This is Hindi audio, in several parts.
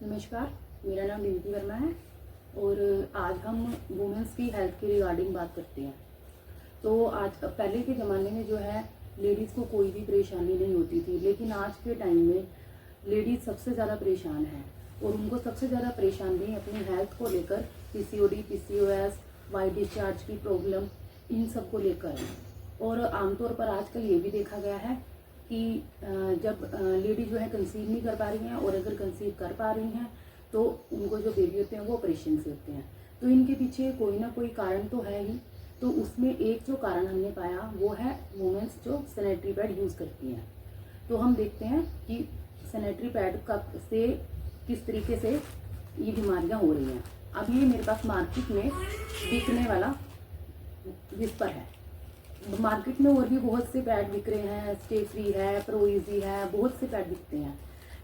नमस्कार, मेरा नाम डिम्पी वर्मा है और आज हम वुमेंस की हेल्थ के रिगार्डिंग बात करते हैं। तो आज पहले के ज़माने में जो है लेडीज़ को कोई भी परेशानी नहीं होती थी, लेकिन आज के टाइम में लेडीज़ सबसे ज़्यादा परेशान है और उनको सबसे ज़्यादा परेशानी अपनी हेल्थ को लेकर पीसीओडी, पीसीओएस, वाइट डिस्चार्ज की प्रॉब्लम, इन सब को लेकर है। और आमतौर पर आजकल ये भी देखा गया है कि जब लेडी जो है कंसीव नहीं कर पा रही हैं और अगर कंसीव कर पा रही हैं तो उनको जो बेबी होते हैं वो ऑपरेशन से होते हैं। तो इनके पीछे कोई ना कोई कारण तो है ही। तो उसमें एक जो कारण हमने पाया वो है वुमेन्स जो सैनिटरी पैड यूज़ करती हैं। तो हम देखते हैं कि सैनिटरी पैड का से किस तरीके से ये बीमारियां हो रही हैं। अब ये मेरे पास मार्केट में बिकने वाला विस्पर है। मार्केट में और भी बहुत से पैड बिक रहे हैं, स्टे फ्री है, प्रो इजी है, बहुत से पैड बिकते हैं,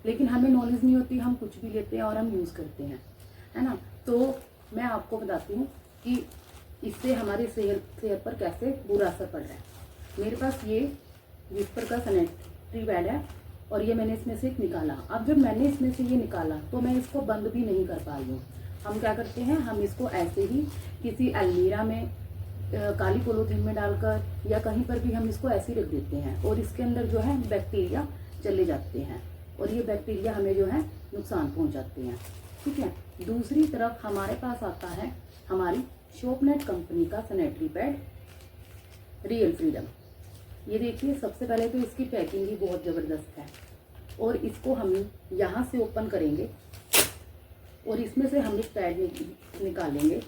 लेकिन हमें नॉलेज नहीं होती, हम कुछ भी लेते हैं और हम यूज़ करते हैं, है ना। तो मैं आपको बताती हूँ कि इससे हमारी सेहत पर कैसे बुरा असर पड़ रहा है। मेरे पास ये विस्पर का सैनिटरी पैड है और ये मैंने इसमें से एक निकाला। अब जब मैंने इसमें से ये निकाला तो मैं इसको बंद भी नहीं कर पा रही हूँ। हम क्या करते हैं, हम इसको ऐसे ही किसी अलमीरा में काली पॉलीथीन में डालकर या कहीं पर भी हम इसको ऐसे ही रख देते हैं और इसके अंदर जो है बैक्टीरिया चले जाते हैं और ये बैक्टीरिया हमें जो है नुकसान पहुंचाते हैं। ठीक है। दूसरी तरफ हमारे पास आता है हमारी शॉपनेट कंपनी का सैनिटरी पैड रियल फ्रीडम। ये देखिए, सबसे पहले तो इसकी पैकिंग ही बहुत ज़बरदस्त है और इसको हम यहाँ से ओपन करेंगे और इसमें से हम एक पैड निकालेंगे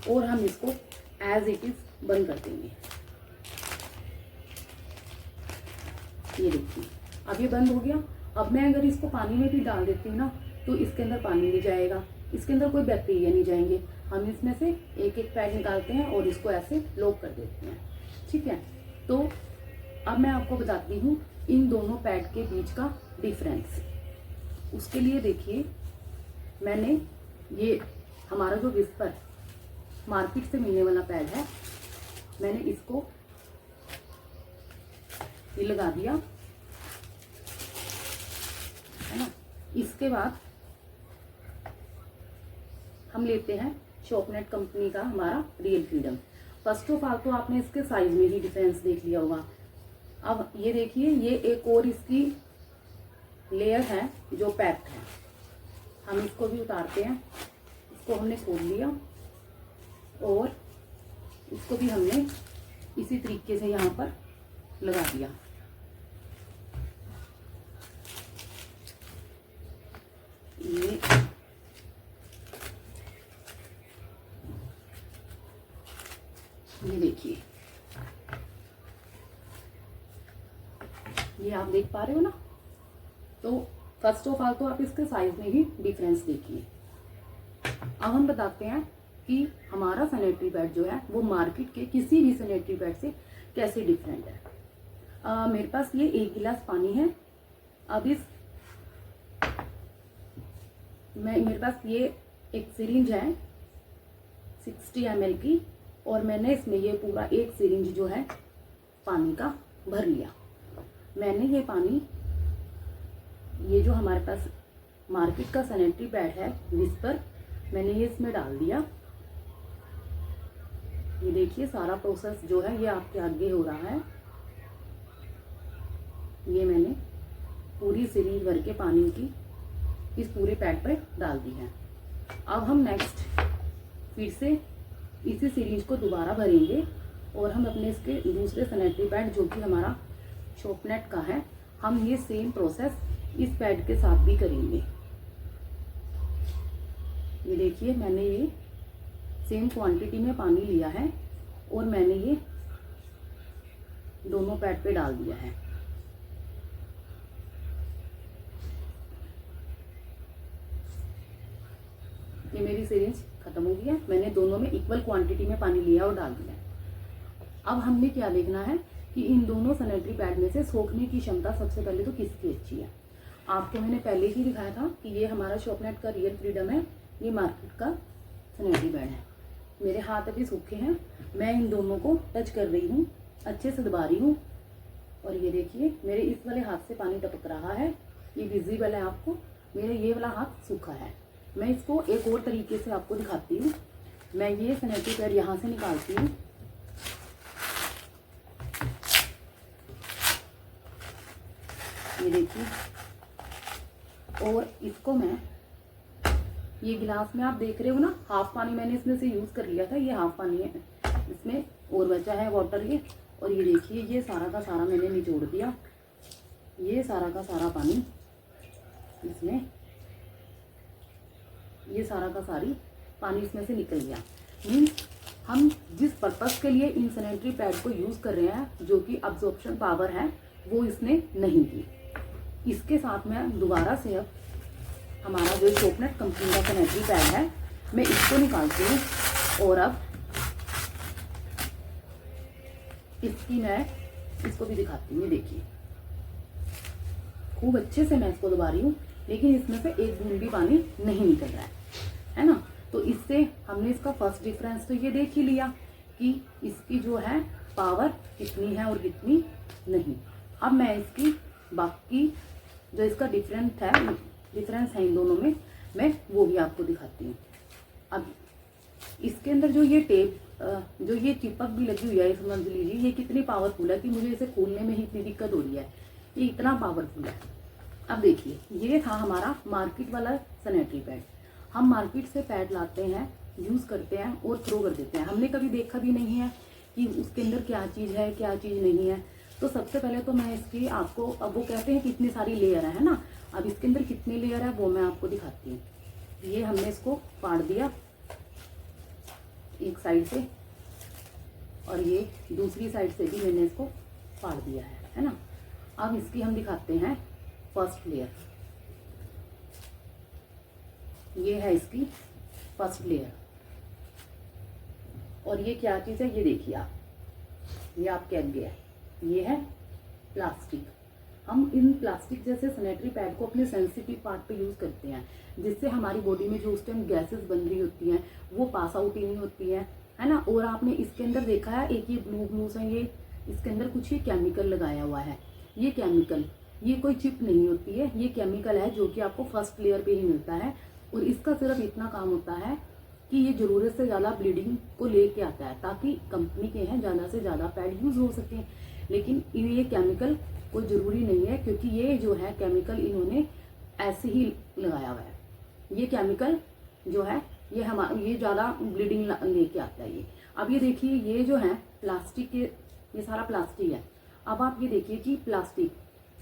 और हम इसको एज इट इज बंद कर देंगे। ये देखिए, अब ये बंद हो गया। अब मैं अगर इसको पानी में भी डाल देती हूँ ना तो इसके अंदर पानी नहीं जाएगा, इसके अंदर कोई बैक्टीरिया नहीं जाएंगे। हम इसमें से एक एक पैड निकालते हैं और इसको ऐसे लॉक कर देते हैं। ठीक है। तो अब मैं आपको बताती हूँ इन दोनों पैड के बीच का डिफरेंस। उसके लिए देखिए, मैंने ये हमारा जो विस्पर मार्केट से मिलने वाला पैड है, मैंने इसको ये लगा दिया, है ना। इसके बाद हम लेते हैं शॉपनेट कंपनी का हमारा real freedom. First of all तो आपने इसके साइज में ही डिफरेंस देख लिया होगा। अब ये देखिए, ये एक और इसकी लेयर है जो पैक्ड है। हम इसको भी उतारते हैं। इसको हमने खोल लिया और इसको भी हमने इसी तरीके से यहाँ पर लगा दिया। ये देखिए, ये आप देख पा रहे हो ना। तो फर्स्ट ऑफ ऑल तो आप इसके साइज में ही डिफरेंस देखिए। अब हम बताते हैं कि हमारा सैनिटरी पैड जो है वो मार्केट के किसी भी सैनिटरी पैड से कैसे डिफरेंट है। मेरे पास ये 1 गिलास पानी है। अब मेरे पास ये एक सिरिंज है 60 ml की और मैंने इसमें ये पूरा एक सिरिंज जो है पानी का भर लिया। मैंने ये पानी, ये जो हमारे पास मार्केट का सैनिटरी पैड है विस्पर, मैंने ये इसमें डाल दिया। ये देखिए, सारा प्रोसेस जो है ये आपके आगे हो रहा है। ये मैंने पूरी सिरिंज भर के पानी की इस पूरे पैड पर डाल दी है। अब हम नेक्स्ट फिर से इसी सिरिंज को दोबारा भरेंगे और हम अपने इसके दूसरे सैनिटरी पैड जो कि हमारा शॉपनेट का है, हम ये सेम प्रोसेस इस पैड के साथ भी करेंगे। ये देखिए, मैंने ये सेम क्वांटिटी में पानी लिया है और मैंने ये दोनों पैड पे डाल दिया है। ये मेरी सिरिंज खत्म हो गई है। मैंने दोनों में इक्वल क्वांटिटी में पानी लिया और डाल दिया। अब हमने क्या देखना है कि इन दोनों सैनिटरी पैड में से सोखने की क्षमता सबसे पहले तो किसकी अच्छी है। आपको मैंने पहले ही दिखाया था कि ये हमारा शॉपनेट का रियल फ्रीडम है, ये मार्केट का सैनिटरी पैड है। मेरे हाथ अभी सूखे हैं, मैं इन दोनों को टच कर रही हूँ, अच्छे से दबा रही हूँ और ये देखिए मेरे इस वाले हाथ से पानी टपक रहा है ये विजिबल है आपको, मेरा ये वाला हाथ सूखा है। मैं इसको एक और तरीके से आपको दिखाती हूँ। मैं ये सैनिटरी पैड यहाँ से निकालती हूँ, ये देखिए, और इसको मैं ये गिलास में आप देख रहे हो ना, हाफ पानी मैंने इसमें से यूज कर लिया था, ये हाफ पानी है इसमें और बचा है वाटर ये। और ये देखिए ये सारा का सारा मैंने निचोड़ दिया, ये सारा का सारा पानी इसमें, ये सारा का सारी पानी इसमें से निकल गया। मीन्स हम जिस पर्पस के लिए इन सैनिटरी पैड को यूज कर रहे हैं, जो कि अब्जॉर्प्शन पावर है, वो इसने नहीं की। इसके साथ में दोबारा से अब हमारा जो शॉपनेट कंपनी का सैनिटरी पैड है, मैं इसको निकालती हूँ और अब इसकी मैं इसको भी दिखाती हूँ। ये देखिए खूब अच्छे से मैं इसको दबा रही हूँ, लेकिन इसमें से एक बूंद भी पानी नहीं निकल रहा है ना। तो इससे हमने इसका फर्स्ट डिफरेंस तो ये देख ही लिया कि इसकी जो है पावर कितनी है और कितनी नहीं। अब मैं इसकी बाकी जो इसका डिफरेंस है इन दोनों में, मैं वो भी आपको दिखाती हूँ। अब इसके अंदर जो ये टेप जो ये चिपक भी लगी हुई है, समझ लीजिए ये कितनी पावरफुल है कि मुझे इसे खोलने में ही इतनी दिक्कत हो रही है, ये इतना पावरफुल है। अब देखिए ये था हमारा मार्केट वाला सैनिटरी पैड। हम मार्केट से पैड लाते हैं, यूज़ करते हैं और थ्रो कर देते हैं। हमने कभी देखा भी नहीं है कि उसके अंदर क्या चीज़ है क्या चीज़ नहीं है। तो सबसे पहले तो मैं इसकी आपको, अब वो कहते हैं कि इतनी सारी लेयर है ना, अब इसके अंदर कितने लेयर है वो मैं आपको दिखाती हूँ। ये हमने इसको फाड़ दिया एक साइड से, और ये दूसरी साइड से भी मैंने इसको फाड़ दिया है ना। अब इसकी हम दिखाते हैं फर्स्ट लेयर। ये है इसकी फर्स्ट लेयर, और ये क्या चीज़ है ये देखिए आप, ये आपके आगे है, ये है प्लास्टिक। हम इन प्लास्टिक जैसे सैनिटरी पैड को अपने सेंसिटिव पार्ट पे यूज़ करते हैं, जिससे हमारी बॉडी में जो उस टाइम गैसेस बन रही होती हैं वो पास आउट ही नहीं होती है ना। और आपने इसके अंदर देखा है एक ये ब्लू सा, ये इसके अंदर कुछ ही केमिकल लगाया हुआ है। ये केमिकल, ये कोई चिप नहीं होती है, ये केमिकल है जो कि आपको फर्स्ट लेयर पे ही मिलता है। और इसका सिर्फ इतना काम होता है कि ये ज़रूरत से ज़्यादा ब्लीडिंग को लेके आता है, ताकि कंपनी के हैं ज़्यादा से ज़्यादा पैड यूज़ हो सके। लेकिन ये केमिकल कोई ज़रूरी नहीं है, क्योंकि ये जो है केमिकल इन्होंने ऐसे ही लगाया हुआ है। ये केमिकल जो है ये ज़्यादा ब्लीडिंग लेके आता है ये। अब ये देखिए ये जो है प्लास्टिक के, ये सारा प्लास्टिक है। अब आप ये देखिए कि प्लास्टिक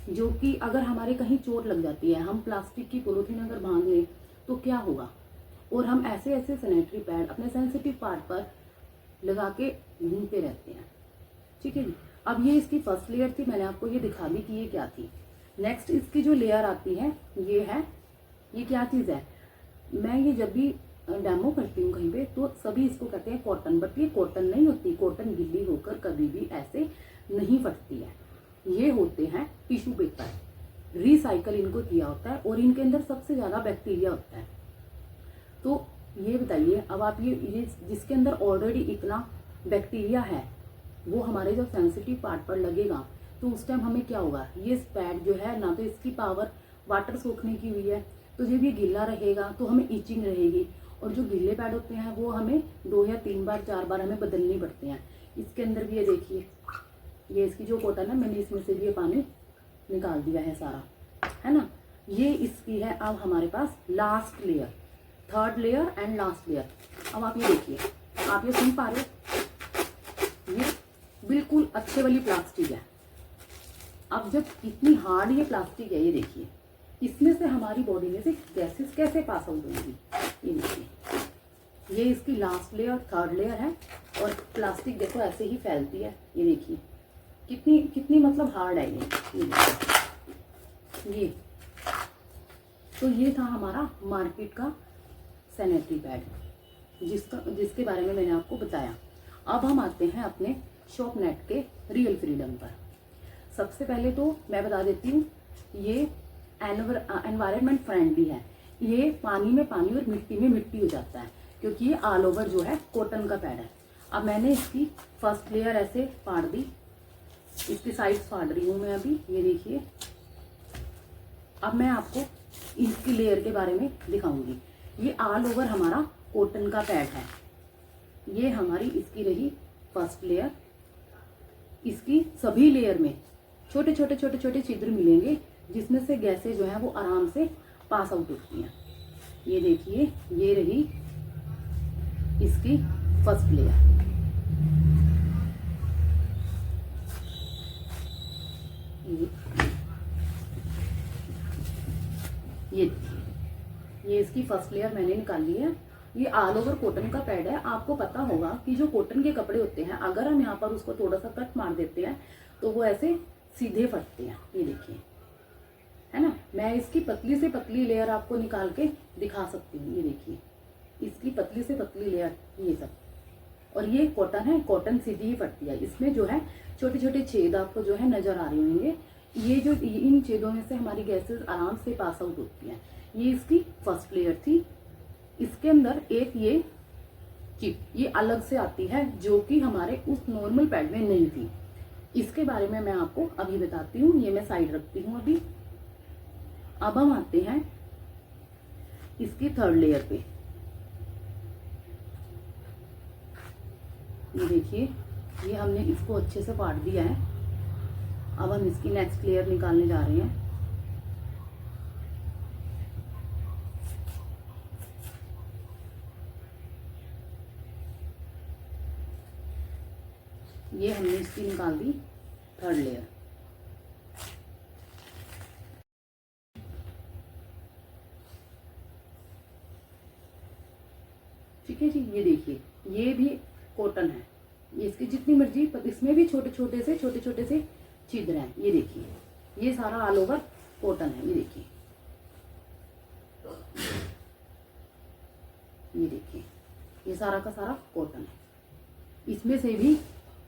जो कि अगर हमारे कहीं चोट लग जाती है, हम प्लास्टिक की पॉलीथीन अगर बांध लें तो क्या होगा। और हम ऐसे ऐसे सैनिटरी पैड अपने सेंसिटिव पार्ट पर लगा के घूमते रहते हैं, ठीक है जी। अब ये इसकी फर्स्ट लेयर थी, मैंने आपको ये दिखा दी कि ये क्या थी। नेक्स्ट इसकी जो लेयर आती है ये है, ये क्या चीज़ है। मैं ये जब भी डेमो करती हूँ कहीं पे तो सभी इसको कहते हैं कॉटन, बट ये कॉटन नहीं होती। कॉटन गिल्ली होकर कभी भी ऐसे नहीं फटती है। ये होते हैं टिश्यू पेपर, रिसाइकल इनको किया होता है और इनके अंदर सबसे ज़्यादा बैक्टीरिया होता है। तो ये बताइए अब आप ये जिसके अंदर ऑलरेडी इतना बैक्टीरिया है वो हमारे जब सेंसिटिव पार्ट पर लगेगा तो उस टाइम हमें क्या होगा। ये पैड जो है ना तो इसकी पावर वाटर सोखने की हुई है, तो जब ये गीला रहेगा तो हमें ईचिंग रहेगी। और जो गीले पैड होते हैं वो हमें 2 या 3 बार 4 बार हमें बदलने पड़ते हैं। इसके अंदर भी ये देखिए, ये इसकी जो कॉटन है मैंने इसमें से भी ये पानी निकाल दिया है सारा, है ना। ये इसकी है अब हमारे पास last layer, third layer and last layer. अब आप ये देखिए, आप ये सुन पा रहे हो, ये बिल्कुल अच्छे वाली प्लास्टिक है। अब जब इतनी हार्ड ये प्लास्टिक है, ये देखिए इसमें से हमारी बॉडी में से गैसेस कैसे पास आउट होंगी। ये देखिए ये इसकी लास्ट लेयर थर्ड लेयर है, और प्लास्टिक देखो ऐसे ही फैलती है। ये देखिए कितनी कितनी मतलब हार्ड है ये। तो ये था हमारा मार्केट का सैनिटरी पैड जिसके बारे में मैंने आपको बताया। अब हम आते हैं अपने शॉपनेट के रियल फ्रीडम पर। सबसे पहले तो मैं बता देती हूँ ये एनवायरनमेंट फ्रेंडली है। ये पानी में पानी और मिट्टी में मिट्टी हो जाता है, क्योंकि ये ऑल ओवर जो है कॉटन का पैड है। अब मैंने इसकी फर्स्ट लेयर ऐसे फाड़ दी, इसकी साइड्स फाड़ रही हूँ मैं अभी, ये देखिए। अब मैं आपको इसकी लेयर के बारे में दिखाऊंगी। ये ऑल ओवर हमारा कॉटन का पैड है। ये हमारी इसकी रही फर्स्ट लेयर। इसकी सभी लेयर में छोटे छोटे छोटे छोटे छिद्र मिलेंगे, जिसमें से गैसें जो है वो आराम से पास आउट होती हैं। ये देखिए, ये रही इसकी फर्स्ट लेयर। ये इसकी फर्स्ट लेयर मैंने निकाल ली है। ये ऑल ओवर कॉटन का पैड है। आपको पता होगा कि जो कॉटन के कपड़े होते हैं, अगर हम यहाँ पर उसको थोड़ा सा कट मार देते हैं तो वो ऐसे सीधे फटते हैं। ये देखिए, है ना। मैं इसकी पतली से पतली लेयर आपको निकाल के दिखा सकती हूँ। ये देखिए, इसकी पतली से पतली लेयर ये सब, और ये कॉटन है। कॉटन सीधी ही फटती है। इसमें जो है छोटे छोटे छेद आपको जो है नजर आ रहे होंगे। ये जो इन छेदों में से हमारी गैसेस आराम से पास आउट होती हैं। ये इसकी फर्स्ट लेयर थी। इसके अंदर एक ये चिप ये अलग से आती है, जो कि हमारे उस नॉर्मल पैड में नहीं थी। इसके बारे में मैं आपको अभी बताती हूँ। ये मैं साइड रखती हूँ अभी। अब हम आते हैं इसकी थर्ड लेयर पे। ये देखिए, ये हमने इसको अच्छे से काट दिया है। अब हम इसकी नेक्स्ट लेयर निकालने जा रहे हैं। ये हमने इसकी निकाल दी थर्ड लेयर। ठीक है जी। ये देखिए, ये भी कॉटन है। ये इसकी जितनी मर्जी, पर इसमें भी छोटे छोटे से छिद्र हैं। ये देखिए, ये सारा ऑल ओवर कॉटन है। ये देखिए, ये देखिए, ये सारा का सारा कॉटन है। इसमें से भी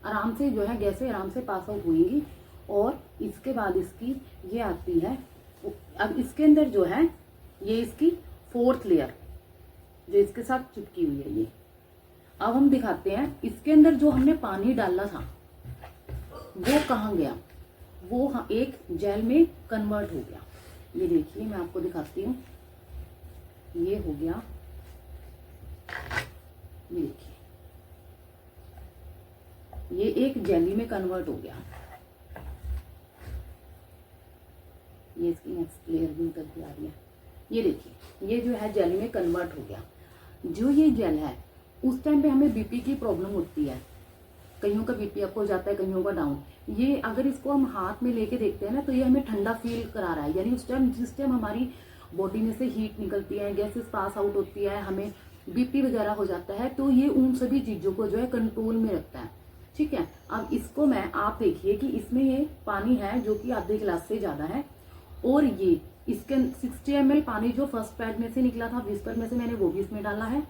आराम से जो है गैसें आराम से पास आउट हुएंगी। और इसके बाद इसकी ये आती है। अब इसके अंदर जो है ये इसकी फोर्थ लेयर जो इसके साथ चिपकी हुई है। ये अब हम दिखाते हैं इसके अंदर जो हमने पानी डाला था वो कहाँ गया। वो एक जेल में कन्वर्ट हो गया। ये देखिए, मैं आपको दिखाती हूँ। ये हो गया, ये देखिए, ये एक जेली में कन्वर्ट हो गया। ये इसकी नेक्स्ट लेयर भी उतर के आ रही है। ये देखिए, ये जो है जेली में कन्वर्ट हो गया। जो ये जेल है, उस टाइम पे हमें बीपी की प्रॉब्लम होती है। कईयों का बीपी अप हो जाता है, कईयों का डाउन। ये अगर इसको हम हाथ में लेके देखते हैं ना, तो ये हमें ठंडा फील करा रहा है। यानी उस टाइम जिस टाइम हमारी बॉडी में से हीट निकलती है, गैसेस पास आउट होती है, हमें बीपी वगैरह हो जाता है, तो ये उन सभी चीजों को जो है कंट्रोल में रखता है। ठीक है। अब इसको मैं, आप देखिए कि इसमें ये पानी है जो कि आधे गिलास से ज्यादा है। और ये इसके 60 ml पानी जो फर्स्ट पैड में से निकला था, विस्पर में से, मैंने वो भी इसमें डाला है।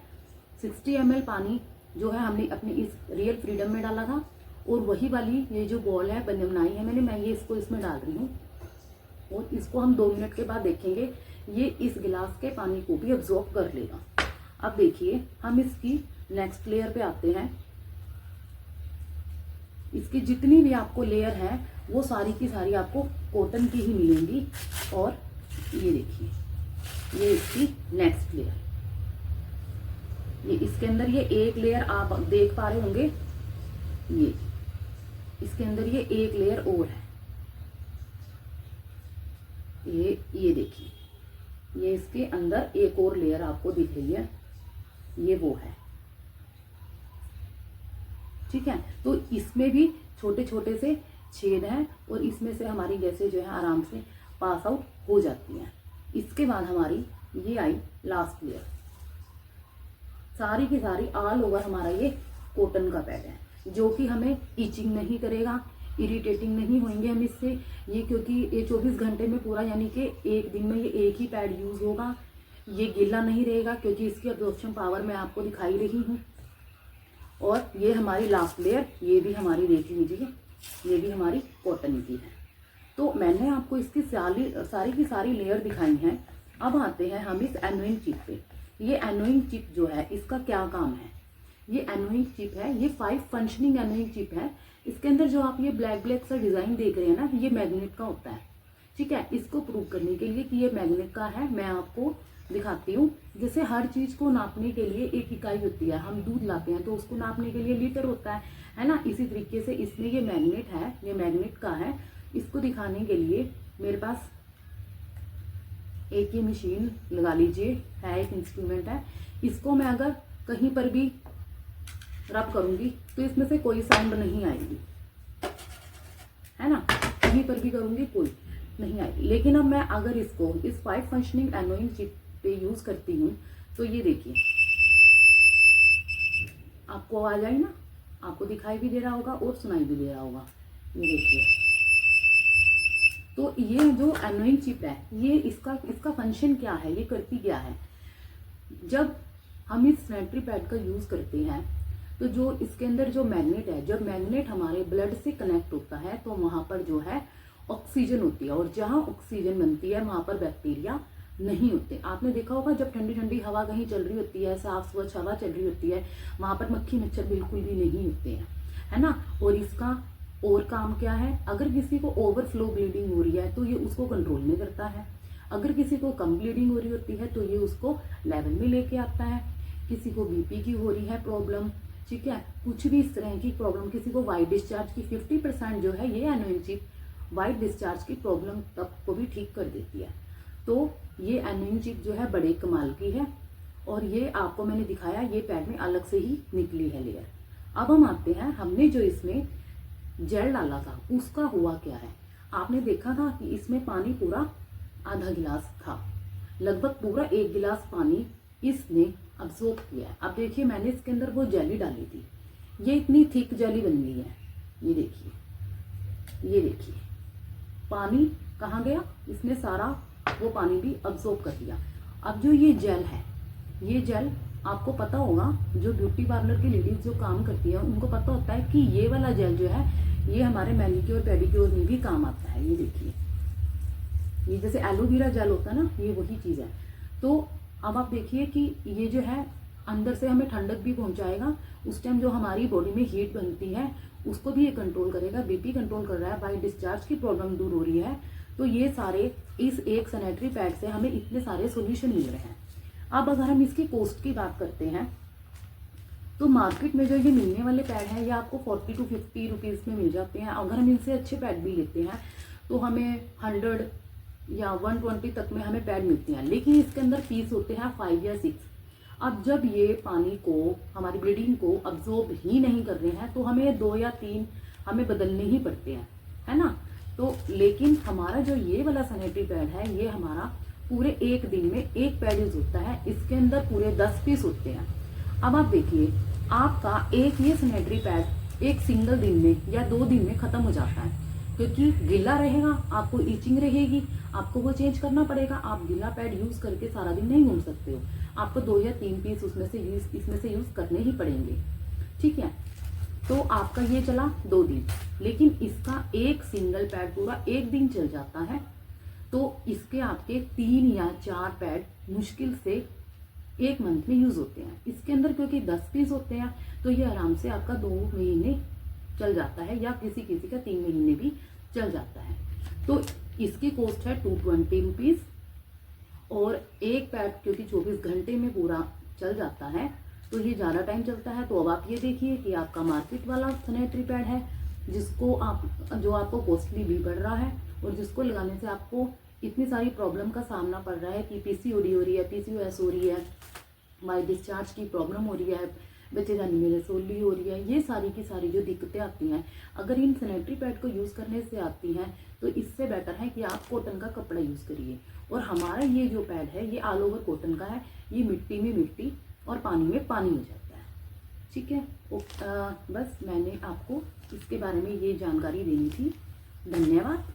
60 ml पानी जो है हमने अपनी इस रियल फ्रीडम में डाला था। और वही वाली ये जो बॉल है बनाई है मैंने, मैं ये इसको इसमें डाल रही हूँ। और इसको हम 2 मिनट के बाद देखेंगे, ये इस गिलास के पानी को भी अब्जॉर्ब कर लेगा। अब देखिए, हम इसकी नेक्स्ट लेयर पे आते हैं। इसकी जितनी भी आपको लेयर है वो सारी की सारी आपको कॉटन की ही मिलेंगी। और ये देखिए, ये इसकी नेक्स्ट लेयर। ये इसके अंदर ये एक लेयर आप देख पा रहे होंगे। ये इसके अंदर ये एक लेयर और है। ये देखिए, ये इसके अंदर एक और लेयर आपको दिख रही है। ये वो है। ठीक है। तो इसमें भी छोटे छोटे से छेद हैं और इसमें से हमारी गैसें जो है आराम से पास आउट हो जाती हैं। इसके बाद हमारी ये आई लास्ट लेयर। सारी की सारी ऑल ओवर हमारा ये कॉटन का पैड है, जो कि हमें इचिंग नहीं करेगा, इरिटेटिंग नहीं होंगे हम इससे। ये क्योंकि ये 24 घंटे में पूरा, यानी कि एक दिन में ये एक ही पैड यूज होगा। ये गीला नहीं रहेगा क्योंकि इसकी अब्जॉर्प्शन पावर मैं आपको दिखाई रही हूँ। और ये हमारी लास्ट लेयर, ये भी हमारी देख लीजिए, ये भी हमारी कॉटन की है। तो मैंने आपको इसकी सारी की सारी लेयर दिखाई हैं। अब आते हैं हम इस एनोइंग चिप पे। ये एनोइंग चिप जो है, इसका क्या काम है। ये एनोइंग चिप है, ये 5 फंक्शनिंग एनोइंग चिप है। इसके अंदर जो आप ये ब्लैक सा डिजाइन देख रहे हैं ना, ये मैग्नेट का होता है। ठीक है। इसको प्रूव करने के लिए कि ये मैग्नेट का है मैं आपको दिखाती हूँ। जैसे हर चीज़ को नापने के लिए एक इकाई होती है, हम दूध लाते हैं तो उसको नापने के लिए लीटर होता है ना। इसी तरीके से इसमें ये मैग्नेट है, ये मैग्नेट का है। इसको दिखाने के लिए मेरे पास एक ये मशीन लगा लीजिए है, एक इंस्ट्रूमेंट है। इसको मैं अगर कहीं पर भी रब करूंगी तो इसमें से कोई साउंड नहीं आएगी, है ना। कहीं पर भी करूंगी कोई नहीं आएगी। लेकिन अब मैं अगर इसको इस 5 फंक्शनिंग एनोइंग चिप पे यूज करती हूँ तो ये देखिए आपको आवाज आई ना, आपको दिखाई भी दे रहा होगा और सुनाई भी दे रहा होगा। ये देखिए, तो ये जो एनोइंग चिप है ये इसका फंक्शन क्या है, ये करती क्या है। जब हम इस सैनिटरी पैड का यूज करते हैं तो जो इसके अंदर जो मैग्नेट है, जब मैग्नेट हमारे ब्लड से कनेक्ट होता है तो वहां पर जो है ऑक्सीजन होती है, और जहां ऑक्सीजन बनती है वहां पर बैक्टीरिया नहीं होते। आपने देखा होगा जब ठंडी ठंडी हवा कहीं चल रही होती है, साफ स्वच्छ हवा चल रही होती है, वहां पर मक्खी मच्छर बिल्कुल भी नहीं होते हैं, है ना। और इसका और काम क्या है, अगर किसी को ओवरफ्लो ब्लीडिंग हो रही है तो ये उसको कंट्रोल में करता है। अगर किसी को कम ब्लीडिंग हो रही होती है तो ये उसको लेवल में लेके आता है। किसी को बीपी की हो रही है प्रॉब्लम, ठीक है, कुछ भी इस तरह की प्रॉब्लम, किसी को वाइट डिस्चार्ज की 50% जो है ये एनोइंग चिप वाइट डिस्चार्ज की प्रॉब्लम तक को भी ठीक कर देती है। तो ये एनोइंग चिप जो है बड़े कमाल की है, और ये आपको मैंने दिखाया ये पैड में अलग से ही निकली है लेयर। अब हम आते हैं, हमने जो इसमें जेल डाला था उसका हुआ क्या है। आपने देखा था कि इसमें पानी पूरा आधा गिलास था, लगभग पूरा 1 गिलास पानी इसने अब्सॉर्ब किया है। अब देखिए मैंने इसके अंदर वो जेली डाली थी, ये इतनी थिक जेली बन गई है। ये देखिए, ये देखिए पानी कहाँ गया, इसने सारा वो पानी भी अब्सॉर्ब कर दिया। अब जो ये जेल है, ये जेल आपको पता होगा, जो ब्यूटी पार्लर की लेडीज जो काम करती है उनको पता होता है कि ये वाला जेल जो है ये हमारे मैनिक्योर पेडिक्योर में भी काम आता है। ये देखिए, ये जैसे एलोवेरा जेल होता है ना, ये वही चीज है। तो अब आप देखिए कि ये जो है अंदर से हमें ठंडक भी पहुंचाएगा, उस टाइम जो हमारी बॉडी में हीट बनती है उसको भी ये कंट्रोल करेगा, बीपी कंट्रोल कर रहा है, वाइट डिस्चार्ज की प्रॉब्लम दूर हो रही है। तो ये सारे इस एक सैनिटरी पैड से हमें इतने सारे सोल्यूशन मिल रहे हैं। अब अगर हम इसकी कॉस्ट की बात करते हैं तो मार्केट में जो ये मिलने वाले पैड हैं ये आपको 40 to 50 रुपीज़ में मिल जाते हैं। अगर हम इनसे अच्छे पैड भी लेते हैं तो हमें 100 या 120 तक में हमें पैड मिलते हैं, लेकिन इसके अंदर पीस होते हैं 5 या 6। अब जब ये पानी को, हमारी ब्लीडिंग को अब्जॉर्ब ही नहीं कर रहे हैं तो हमें 2 या 3 हमें बदलने ही पड़ते हैं, है ना। तो लेकिन हमारा जो ये वाला सैनिटरी पैड है ये हमारा पूरे एक दिन में एक पैड यूज होता है, इसके अंदर पूरे 10 पीस होते हैं। अब आप देखिए आपका एक ये सैनिटरी पैड एक सिंगल दिन में या 2 दिन में खत्म हो जाता है, क्योंकि गीला रहेगा, आपको ईचिंग रहेगी, आपको वो चेंज करना पड़ेगा। आप गीला पैड यूज करके सारा दिन नहीं घूम सकते हो, आपको 2 या 3 पीस इसमें से यूज करने ही पड़ेंगे, ठीक है। तो आपका ये चला 2 दिन, लेकिन इसका एक सिंगल पैड पूरा एक दिन चल जाता है। तो इसके आपके 3 या 4 पैड मुश्किल से एक मंथ में यूज होते हैं। इसके अंदर क्योंकि 10 पीस होते हैं तो ये आराम से आपका 2 महीने चल जाता है, या किसी किसी का 3 महीने भी चल जाता है। तो इसकी कॉस्ट है 220 रुपीज़, और एक पैड क्योंकि 24 घंटे में पूरा चल जाता है तो ये ज़्यादा टाइम चलता है। तो अब आप ये देखिए कि आपका मार्केट वाला सैनिटरी पैड है जो आपको कॉस्टली भी पड़ रहा है, और जिसको लगाने से आपको इतनी सारी प्रॉब्लम का सामना पड़ रहा है कि पीसीओडी हो रही है, पीसीओएस हो रही है, वाइट डिस्चार्ज की प्रॉब्लम हो रही है, बच्चे जाने में रसोली हो रही है, ये सारी की सारी जो दिक्कतें आती हैं अगर इन सैनिटरी पैड को यूज़ करने से आती हैं तो इससे बेटर है कि आप कॉटन का कपड़ा यूज़ करिए। और हमारा ये जो पैड है ये ऑल ओवर कॉटन का है, ये मिट्टी में मिट्टी और पानी में पानी हो जाता है, ठीक है। बस मैंने आपको इसके बारे में ये जानकारी देनी थी। धन्यवाद।